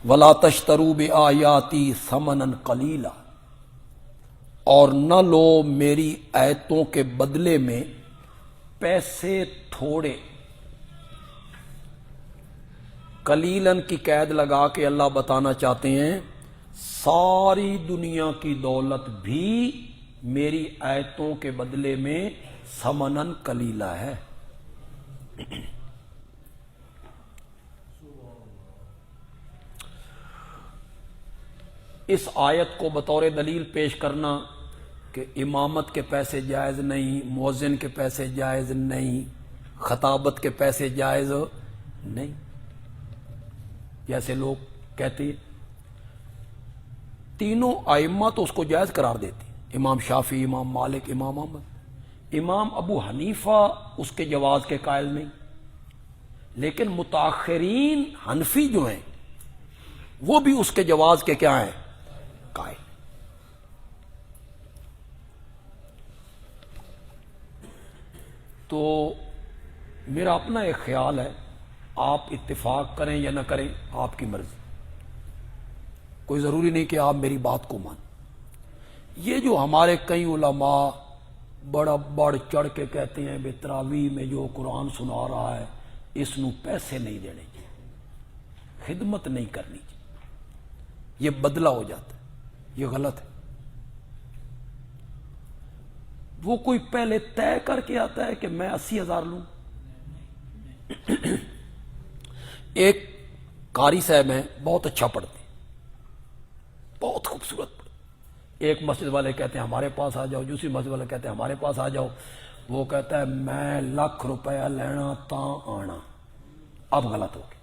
ولا تشتروا بآیاتی ثمنا قلیلا، اور نہ لو میری آیتوں کے بدلے میں پیسے تھوڑے۔ قلیلاً کی قید لگا کے اللہ بتانا چاہتے ہیں ساری دنیا کی دولت بھی میری آیتوں کے بدلے میں ثمناً قلیلا ہے۔ اس آیت کو بطور دلیل پیش کرنا کہ امامت کے پیسے جائز نہیں، مؤذن کے پیسے جائز نہیں، خطابت کے پیسے جائز نہیں، جیسے لوگ کہتے ہیں، تینوں ائمہ تو اس کو جائز قرار دیتے ہیں، امام شافعی، امام مالک، امام احمد۔ امام ابو حنیفہ اس کے جواز کے قائل نہیں، لیکن متاخرین حنفی جو ہیں وہ بھی اس کے جواز کے کیا ہیں؟ قائل۔ تو میرا اپنا ایک خیال ہے، آپ اتفاق کریں یا نہ کریں آپ کی مرضی، کوئی ضروری نہیں کہ آپ میری بات کو مانیں۔ یہ جو ہمارے کئی علماء بڑا بڑھ چڑھ کے کہتے ہیں بے تراویح میں جو قرآن سنا رہا ہے اس نو پیسے نہیں دینے چاہیے، خدمت نہیں کرنی چاہیے، یہ بدلہ ہو جاتا ہے، یہ غلط ہے۔ وہ کوئی پہلے طے کر کے آتا ہے کہ میں 80,000 لوں۔ ایک قاری صاحب ہیں، بہت اچھا پڑھتے ہیں، بہت خوبصورت پڑھتے، ایک مسجد والے کہتے ہیں ہمارے پاس آ جاؤ، دوسری مسجد والے کہتے ہیں ہمارے پاس آ جاؤ، وہ کہتا ہے میں ₹1,00,000 لینا تا آنا۔ اب غلط ہو گیا،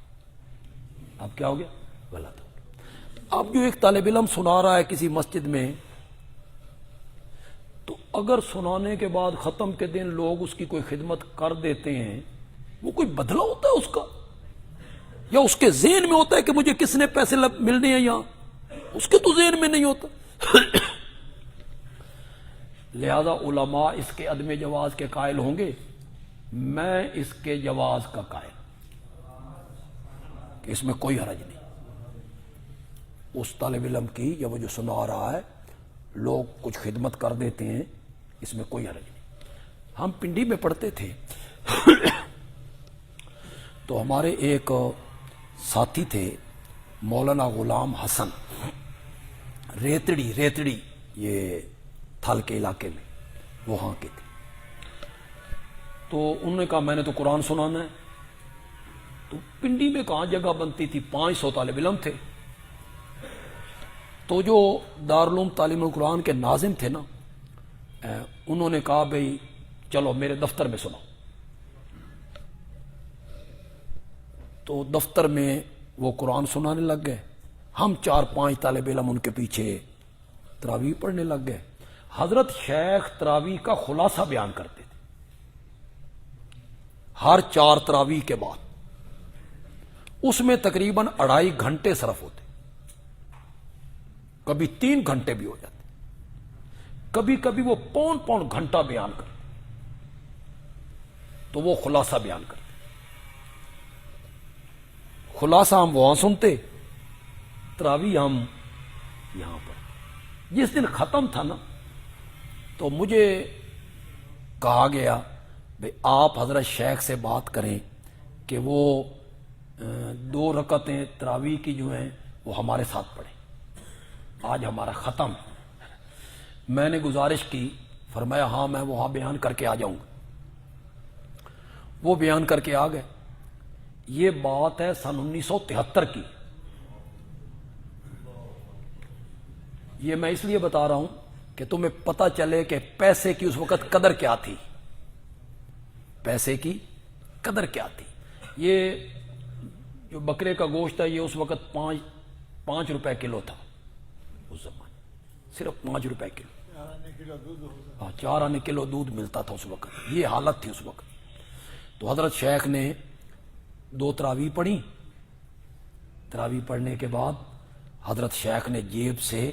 اب کیا ہو گیا؟ غلط ہو گیا۔ اب جو ایک طالب علم سنا رہا ہے کسی مسجد میں، تو اگر سنانے کے بعد ختم کے دن لوگ اس کی کوئی خدمت کر دیتے ہیں، وہ کوئی بدلہ ہوتا ہے اس کا، یا اس کے ذہن میں ہوتا ہے کہ مجھے کس نے پیسے ملنے ہیں یہاں؟ اس کے تو ذہن میں نہیں ہوتا۔ لہذا علماء اس کے عدم جواز کے قائل ہوں گے، میں اس کے جواز کا قائل کہ اس میں کوئی حرج نہیں۔ اس طالب علم کی یا وہ جو سنا رہا ہے لوگ کچھ خدمت کر دیتے ہیں، اس میں کوئی حرج نہیں۔ ہم پنڈی میں پڑھتے تھے تو ہمارے ایک ساتھی تھے مولانا غلام حسن، ریتڑی یہ تھل کے علاقے میں، وہاں کے تھے۔ تو انہوں نے کہا میں نے تو قرآن سنانا ہے۔ تو پنڈی میں کہاں جگہ بنتی تھی، 500 طالب علم تھے۔ تو جو دارالعلوم تعلیم القرآن کے ناظم تھے نا، انہوں نے کہا بھئی چلو میرے دفتر میں سناؤ۔ تو دفتر میں وہ قرآن سنانے لگ گئے، ہم 4-5 طالب علم ان کے پیچھے تراویح پڑھنے لگ گئے۔ حضرت شیخ تراویح کا خلاصہ بیان کرتے تھے ہر 4 تراویح کے بعد، اس میں تقریباً 2.5 گھنٹے صرف ہوتے، کبھی 3 گھنٹے بھی ہو جاتے، کبھی کبھی وہ پون گھنٹہ بیان کرتے، تو وہ خلاصہ بیان کرتے۔ خلاصہ ہم وہاں سنتے، تراویح ہم یہاں پر۔ جس دن ختم تھا نا تو مجھے کہا گیا بھئی آپ حضرت شیخ سے بات کریں کہ وہ 2 رکعتیں تراویح کی جو ہیں وہ ہمارے ساتھ پڑھیں، آج ہمارا ختم ہے۔ میں نے گزارش کی، فرمایا ہاں میں وہاں بیان کر کے آ جاؤں گا۔ وہ بیان کر کے آ گئے۔ یہ بات ہے سن 1973 کی۔ یہ میں اس لیے بتا رہا ہوں کہ تمہیں پتہ چلے کہ پیسے کی اس وقت قدر کیا تھی، پیسے کی قدر کیا تھی۔ یہ جو بکرے کا گوشت ہے یہ اس وقت 5 روپے کلو تھا، اس زمانے صرف 5 روپے کلو، 4 آنے کلو دودھ ملتا تھا اس وقت، یہ حالت تھی اس وقت۔ تو حضرت شیخ نے 2 تراویح پڑھی۔ تراویح پڑھنے کے بعد حضرت شیخ نے جیب سے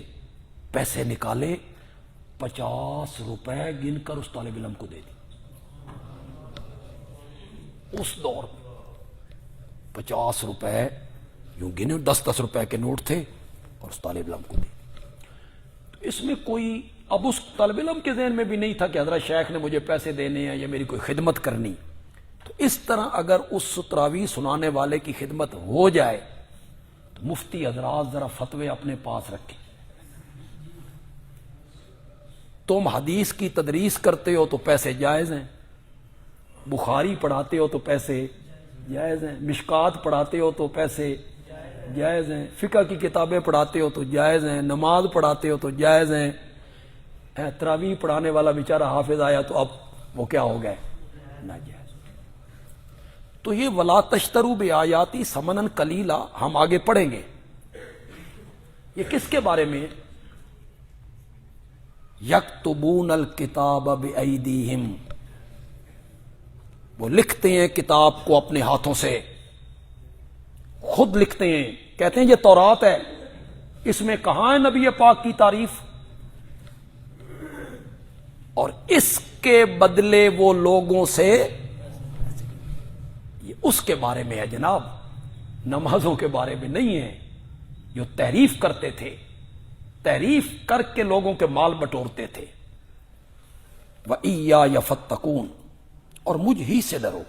پیسے نکالے، 50 روپے گن کر اس طالب علم کو دے دی۔ اس دور میں 50 روپے یوں گنے 10-10 روپے کے نوٹ تھے اور اس طالب علم کو دے. اس میں کوئی اب اس طالب علم کے ذہن میں بھی نہیں تھا کہ حضرت شیخ نے مجھے پیسے دینے ہیں یا میری کوئی خدمت کرنی. تو اس طرح اگر اس تراویح سنانے والے کی خدمت ہو جائے تو مفتی حضرات ذرا فتوے اپنے پاس رکھیں. تم حدیث کی تدریس کرتے ہو تو پیسے جائز ہیں، بخاری پڑھاتے ہو تو پیسے جائز ہیں، مشکات پڑھاتے ہو تو پیسے جائز ہیں، فقہ کی کتابیں پڑھاتے ہو تو جائز ہیں، نماز پڑھاتے ہو تو جائز ہیں. تراویح پڑھانے والا بیچارہ حافظ آیا تو اب وہ کیا ہو گئے؟ ناجائز. تو یہ ولا تشتروا بآیاتی ثمنا قلیلا ہم آگے پڑھیں گے. یہ کس کے بارے میں؟ یکتبون الکتاب بایدیہم، وہ لکھتے ہیں کتاب کو اپنے ہاتھوں سے، خود لکھتے ہیں. کہتے ہیں یہ تورات ہے، اس میں کہاں ہے نبی پاک کی تعریف؟ اور اس کے بدلے وہ لوگوں سے، یہ اس کے بارے میں ہے جناب، نمازوں کے بارے میں نہیں ہے. جو تحریف کرتے تھے، تحریف کر کے لوگوں کے مال بٹورتے تھے. وَإِيَّايَ فَاتَّقُونَ، اور مجھ ہی سے ڈرو.